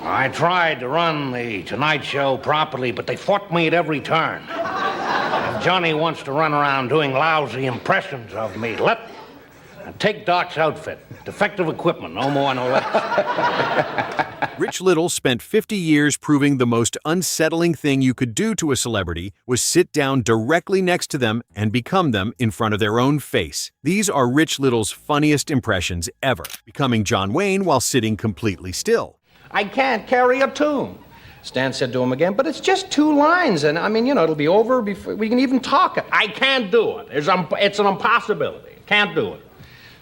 I tried to run the Tonight Show properly, but they fought me at every turn. If Johnny wants to run around doing lousy impressions of me, take Doc's outfit. Defective equipment, no more, no less. Rich Little spent 50 years proving the most unsettling thing you could do to a celebrity was sit down directly next to them and become them in front of their own face. These are Rich Little's funniest impressions ever, becoming John Wayne while sitting completely still. I can't carry a tune. Stan said to him again, but it's just 2 lines, and it'll be over before we can even talk it. I can't do it. It's an impossibility. Can't do it.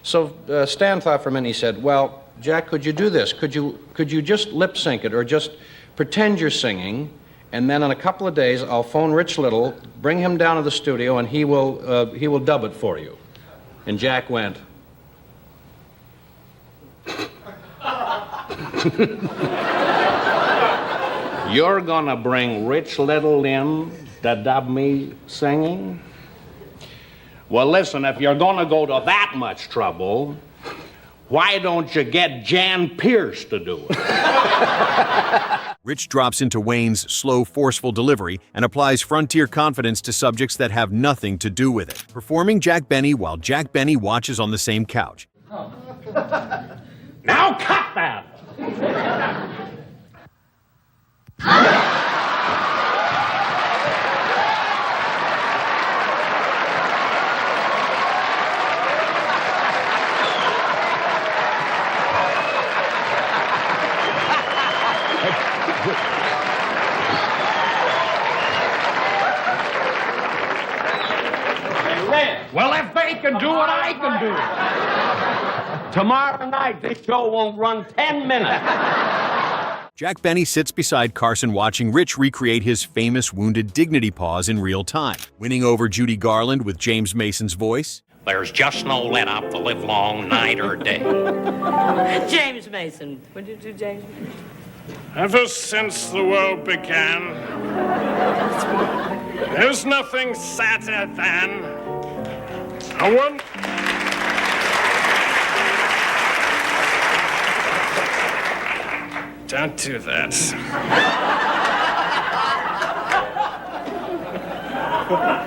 So Stan thought for a minute. He said, well, Jack, could you do this? Could you just lip sync it or just pretend you're singing, and then in a couple of days I'll phone Rich Little, bring him down to the studio, and he will dub it for you. And Jack went. You're gonna bring Rich Little in to dub me singing? Well, listen, if you're gonna go to that much trouble, why don't you get Jan Pierce to do it? Rich drops into Wayne's slow, forceful delivery and applies frontier confidence to subjects that have nothing to do with it, performing Jack Benny while Jack Benny watches on the same couch. Now cut that! Well, if they can do it, I can do it. Tomorrow night, this show won't run 10 minutes. Jack Benny sits beside Carson watching Rich recreate his famous wounded dignity pause in real time, winning over Judy Garland with James Mason's voice. There's just no let up the live long night or day. James Mason. What did you do, James? Ever since the world began, there's nothing sadder than a one. Don't do that.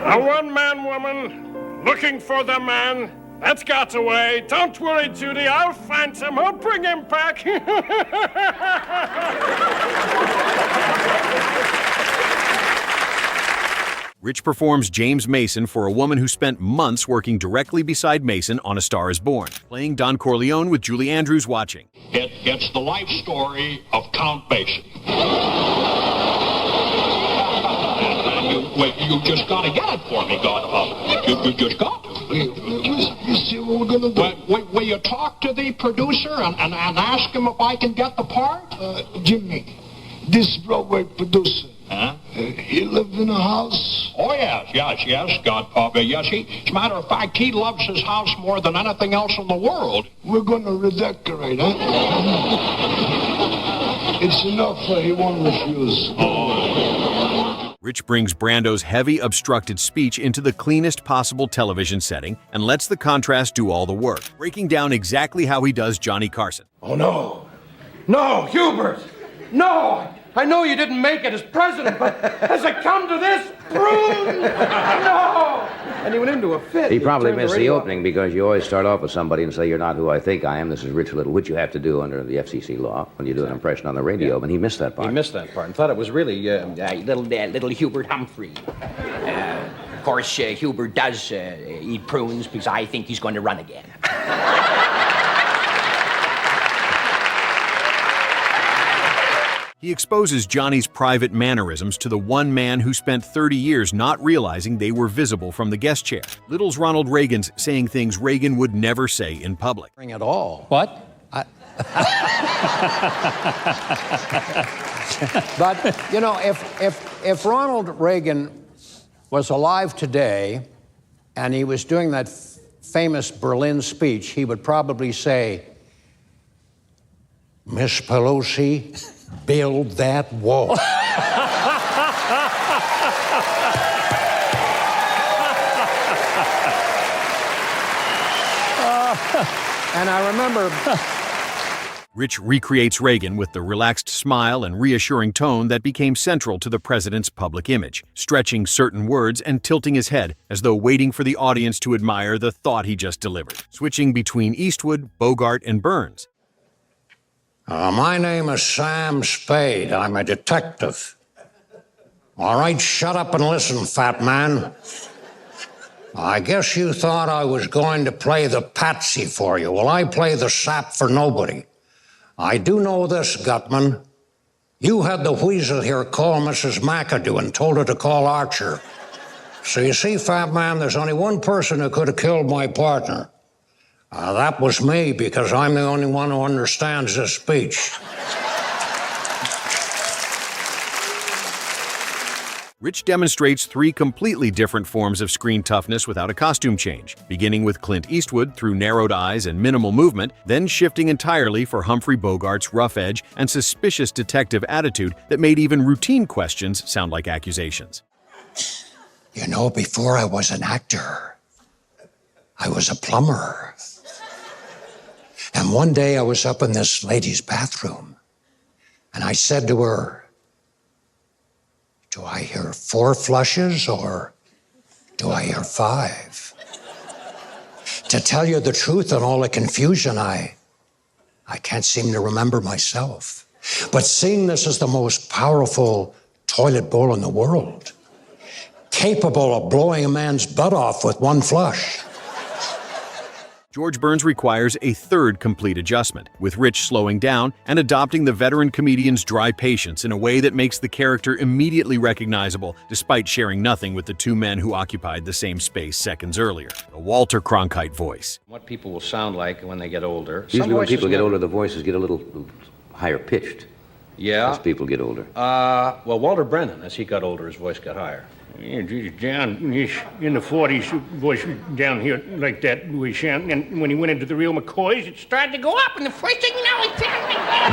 A one-man woman looking for the man that's got away. Don't worry, Judy, I'll find him. I'll bring him back. Rich performs James Mason for a woman who spent months working directly beside Mason on A Star is Born, playing Don Corleone with Julie Andrews watching. It's the life story of Count Basie. You just got to get it for me, Godfather. You just got to. You see what we're going to do? Will you talk to the producer and ask him if I can get the part? Jimmy, this Broadway producer, Huh? He lived in a house? Oh, yes, Godfather. Yes, as a matter of fact, he loves his house more than anything else in the world. We're going to redecorate, huh? It's enough he won't refuse. Oh. Rich brings Brando's heavy, obstructed speech into the cleanest possible television setting and lets the contrast do all the work, breaking down exactly how he does Johnny Carson. Oh, no. No, Hubert! No! I know you didn't make it as president, but has it come to this? Prune! No! And he went into a fit. He probably missed the opening because you always start off with somebody and say, you're not who I think I am. This is Rich Little, which you have to do under the FCC law when you do an impression on the radio. But he missed that part. He missed that part and thought it was really little Hubert Humphrey. Of course, Hubert does eat prunes because I think he's going to run again. He exposes Johnny's private mannerisms to the one man who spent 30 years not realizing they were visible from the guest chair. Little's Ronald Reagan's saying things Reagan would never say in public. at all. What? But, you know, if Ronald Reagan was alive today and he was doing that famous Berlin speech, he would probably say, Miss Pelosi, build that wall. And I remember Rich recreates Reagan with the relaxed smile and reassuring tone that became central to the president's public image, stretching certain words and tilting his head as though waiting for the audience to admire the thought he just delivered, switching between Eastwood, Bogart, and Burns. My name is Sam Spade. I'm a detective. All right, shut up and listen, fat man. I guess you thought I was going to play the patsy for you. Well, I play the sap for nobody. I do know this, Gutman. You had the weasel here call Mrs. McAdoo and told her to call Archer. So you see, fat man, there's only one person who could have killed my partner. That was me, because I'm the only one who understands this speech. Rich demonstrates three completely different forms of screen toughness without a costume change, beginning with Clint Eastwood through narrowed eyes and minimal movement, then shifting entirely for Humphrey Bogart's rough edge and suspicious detective attitude that made even routine questions sound like accusations. You know, before I was an actor, I was a plumber. And one day I was up in this lady's bathroom, and I said to her, "Do I hear 4 flushes or do I hear 5? To tell you the truth, in all the confusion, I can't seem to remember myself. But seeing this as the most powerful toilet bowl in the world, capable of blowing a man's butt off with 1 flush." George Burns requires a third complete adjustment, with Rich slowing down and adopting the veteran comedian's dry patience in a way that makes the character immediately recognizable, despite sharing nothing with the two men who occupied the same space seconds earlier. The Walter Cronkite voice. What people will sound like when they get older. Usually when people get older, the voices get a little higher pitched. Yeah. As people get older. Well, Walter Brennan, as he got older, his voice got higher. Yeah, geez, down in the 40s, voice down here like that, and when he went into the real McCoys, it started to go up, and the first thing you know, it's down like that.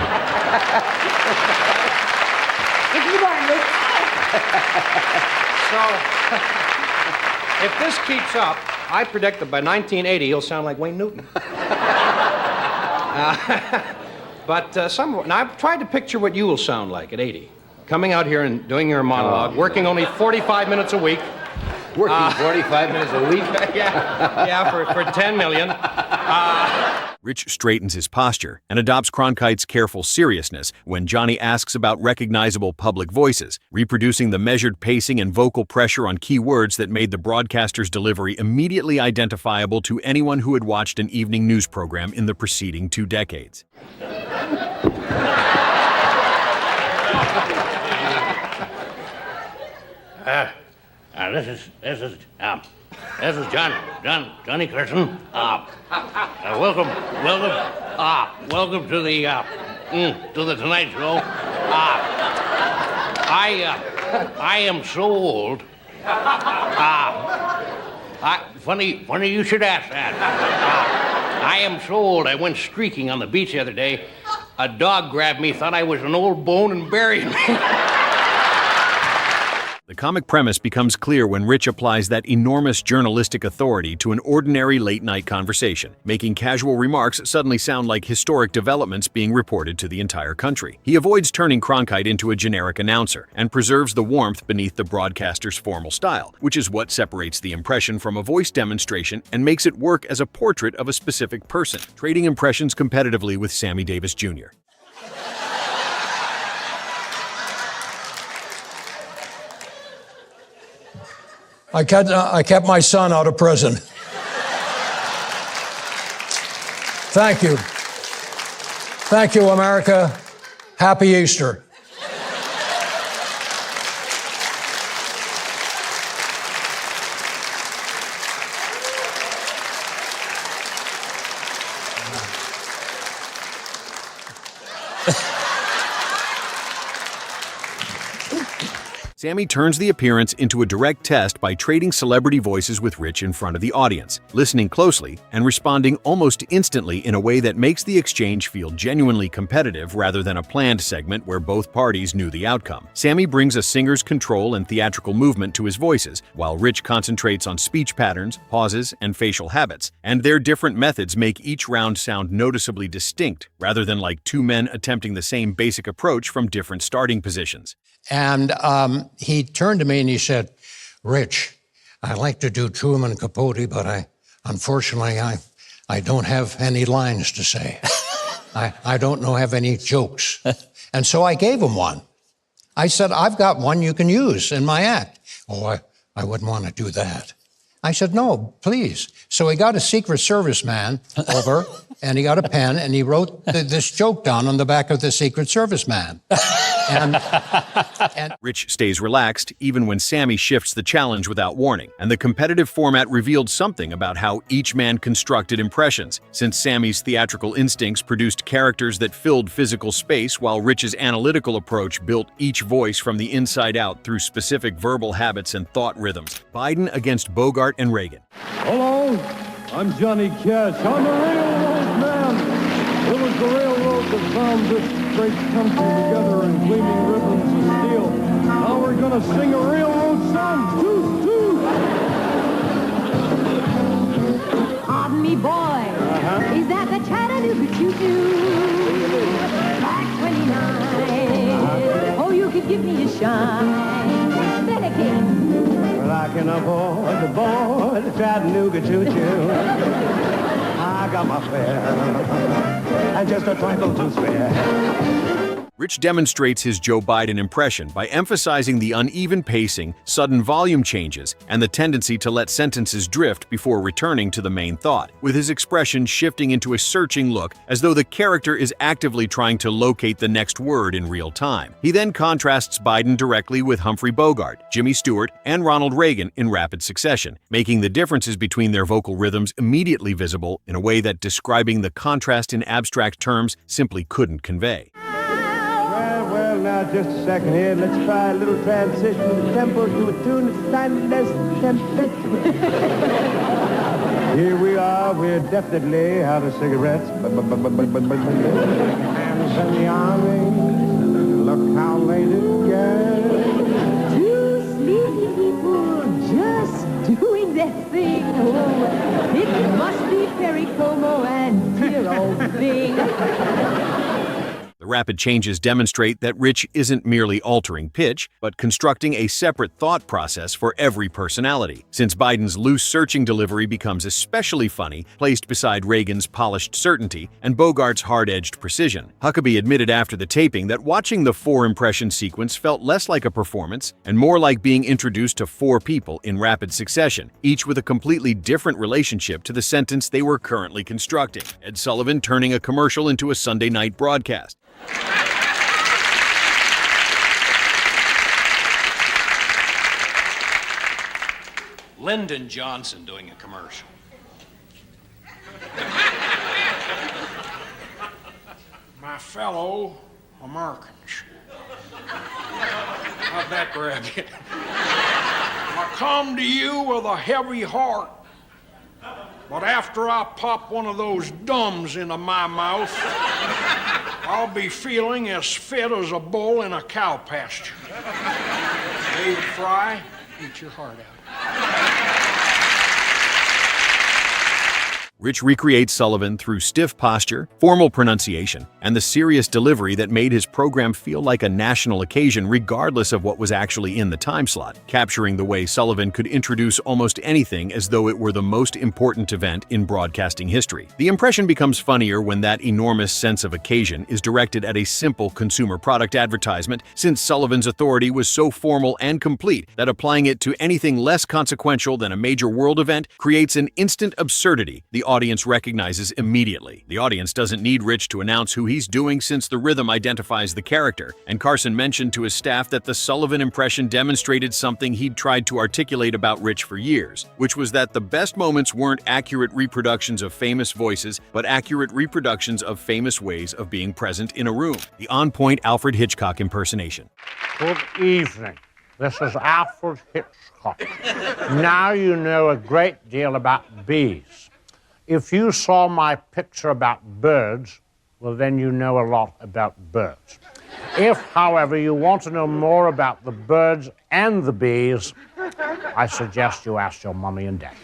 So, if this keeps up, I predict that by 1980, he'll sound like Wayne Newton. But now I've tried to picture what you will sound like at 80. Coming out here and doing your monologue, working only 45 minutes a week. Working 45 minutes a week? yeah, for $10 million. Rich straightens his posture and adopts Cronkite's careful seriousness when Johnny asks about recognizable public voices, reproducing the measured pacing and vocal pressure on key words that made the broadcaster's delivery immediately identifiable to anyone who had watched an evening news program in the preceding 2 decades. This is Johnny Carson. Welcome to the Tonight Show. I am so old. Funny you should ask that. I am so old. I went streaking on the beach the other day. A dog grabbed me, thought I was an old bone, and buried me. The comic premise becomes clear when Rich applies that enormous journalistic authority to an ordinary late-night conversation, making casual remarks suddenly sound like historic developments being reported to the entire country. He avoids turning Cronkite into a generic announcer and preserves the warmth beneath the broadcaster's formal style, which is what separates the impression from a voice demonstration and makes it work as a portrait of a specific person, trading impressions competitively with Sammy Davis Jr. I kept my son out of prison. Thank you. Thank you, America. Happy Easter. Sammy turns the appearance into a direct test by trading celebrity voices with Rich in front of the audience, listening closely and responding almost instantly in a way that makes the exchange feel genuinely competitive rather than a planned segment where both parties knew the outcome. Sammy brings a singer's control and theatrical movement to his voices, while Rich concentrates on speech patterns, pauses, and facial habits, and their different methods make each round sound noticeably distinct, rather than like two men attempting the same basic approach from different starting positions. And he turned to me and he said, Rich, I like to do Truman Capote, but unfortunately, I don't have any lines to say. I don't have any jokes. And so I gave him one. I said, I've got one you can use in my act. Oh, I wouldn't want to do that. I said, no, please. So he got a Secret Service man over, and he got a pen, and he wrote this joke down on the back of the Secret Service man. And Rich stays relaxed even when Sammy shifts the challenge without warning, and the competitive format revealed something about how each man constructed impressions, since Sammy's theatrical instincts produced characters that filled physical space, while Rich's analytical approach built each voice from the inside out through specific verbal habits and thought rhythms. Biden against Bogart and Reagan. Hello, I'm Johnny Cash. I'm a railroad man. It was the railroad that found this great country together in gleaming ribbons of steel. Now we're gonna sing a railroad song. Toot, toot. Pardon me, boy. Is that the Chattanooga choo-choo? Track 29. Oh, you could give me a shine. Better King. Well, I can afford to board the Chattanooga choo-choo. I got my fare, and just a trifle to spare. Rich demonstrates his Joe Biden impression by emphasizing the uneven pacing, sudden volume changes, and the tendency to let sentences drift before returning to the main thought, with his expression shifting into a searching look as though the character is actively trying to locate the next word in real time. He then contrasts Biden directly with Humphrey Bogart, Jimmy Stewart, and Ronald Reagan in rapid succession, making the differences between their vocal rhythms immediately visible in a way that describing the contrast in abstract terms simply couldn't convey. Well, now, just a second here. Let's try a little transition of the tempo to a tune that's slightly less tempestuous. Here we are. We're definitely out of cigarettes. Hands in the army. Look how late it gets. Two sleepy people just doing their thing. Oh, it must be Perry Como and dear old Bing. The rapid changes demonstrate that Rich isn't merely altering pitch, but constructing a separate thought process for every personality, since Biden's loose searching delivery becomes especially funny, placed beside Reagan's polished certainty and Bogart's hard-edged precision. Huckabee admitted after the taping that watching the four-impression sequence felt less like a performance and more like being introduced to four people in rapid succession, each with a completely different relationship to the sentence they were currently constructing. Ed Sullivan turning a commercial into a Sunday night broadcast. Lyndon Johnson doing a commercial. My fellow Americans. How'd that grab you? I come to you with a heavy heart, but after I pop one of those dumbs into my mouth, I'll be feeling as fit as a bull in a cow pasture. David Fry, eat your heart out. Rich recreates Sullivan through stiff posture, formal pronunciation, and the serious delivery that made his program feel like a national occasion regardless of what was actually in the time slot, capturing the way Sullivan could introduce almost anything as though it were the most important event in broadcasting history. The impression becomes funnier when that enormous sense of occasion is directed at a simple consumer product advertisement, since Sullivan's authority was so formal and complete that applying it to anything less consequential than a major world event creates an instant absurdity the audience recognizes immediately. The audience doesn't need Rich to announce who he's doing since the rhythm identifies the character, and Carson mentioned to his staff that the Sullivan impression demonstrated something he'd tried to articulate about Rich for years, which was that the best moments weren't accurate reproductions of famous voices, but accurate reproductions of famous ways of being present in a room. The on-point Alfred Hitchcock impersonation. Good evening. This is Alfred Hitchcock. Now you know a great deal about bees. If you saw my picture about birds, well, then you know a lot about birds. If, however, you want to know more about the birds and the bees, I suggest you ask your mommy and daddy.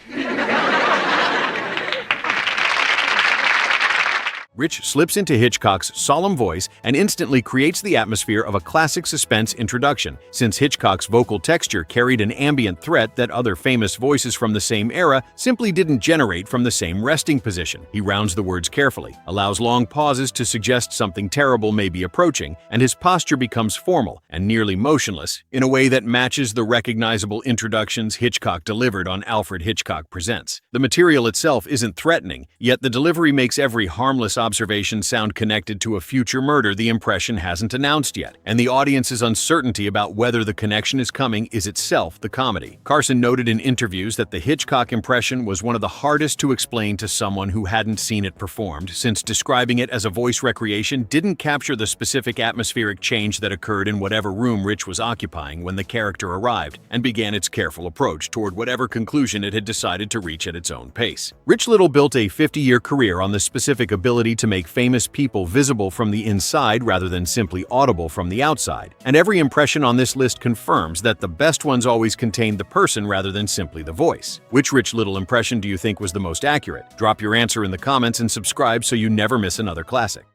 Rich slips into Hitchcock's solemn voice and instantly creates the atmosphere of a classic suspense introduction, since Hitchcock's vocal texture carried an ambient threat that other famous voices from the same era simply didn't generate from the same resting position. He rounds the words carefully, allows long pauses to suggest something terrible may be approaching, and his posture becomes formal and nearly motionless in a way that matches the recognizable introductions Hitchcock delivered on Alfred Hitchcock Presents. The material itself isn't threatening, yet the delivery makes every harmless observation sound connected to a future murder the impression hasn't announced yet, and the audience's uncertainty about whether the connection is coming is itself the comedy. Carson noted in interviews that the Hitchcock impression was one of the hardest to explain to someone who hadn't seen it performed, since describing it as a voice recreation didn't capture the specific atmospheric change that occurred in whatever room Rich was occupying when the character arrived and began its careful approach toward whatever conclusion it had decided to reach at its own pace. Rich Little built a 50-year career on the specific ability to make famous people visible from the inside rather than simply audible from the outside. And every impression on this list confirms that the best ones always contain the person rather than simply the voice. Which Rich Little impression do you think was the most accurate? Drop your answer in the comments and subscribe so you never miss another classic.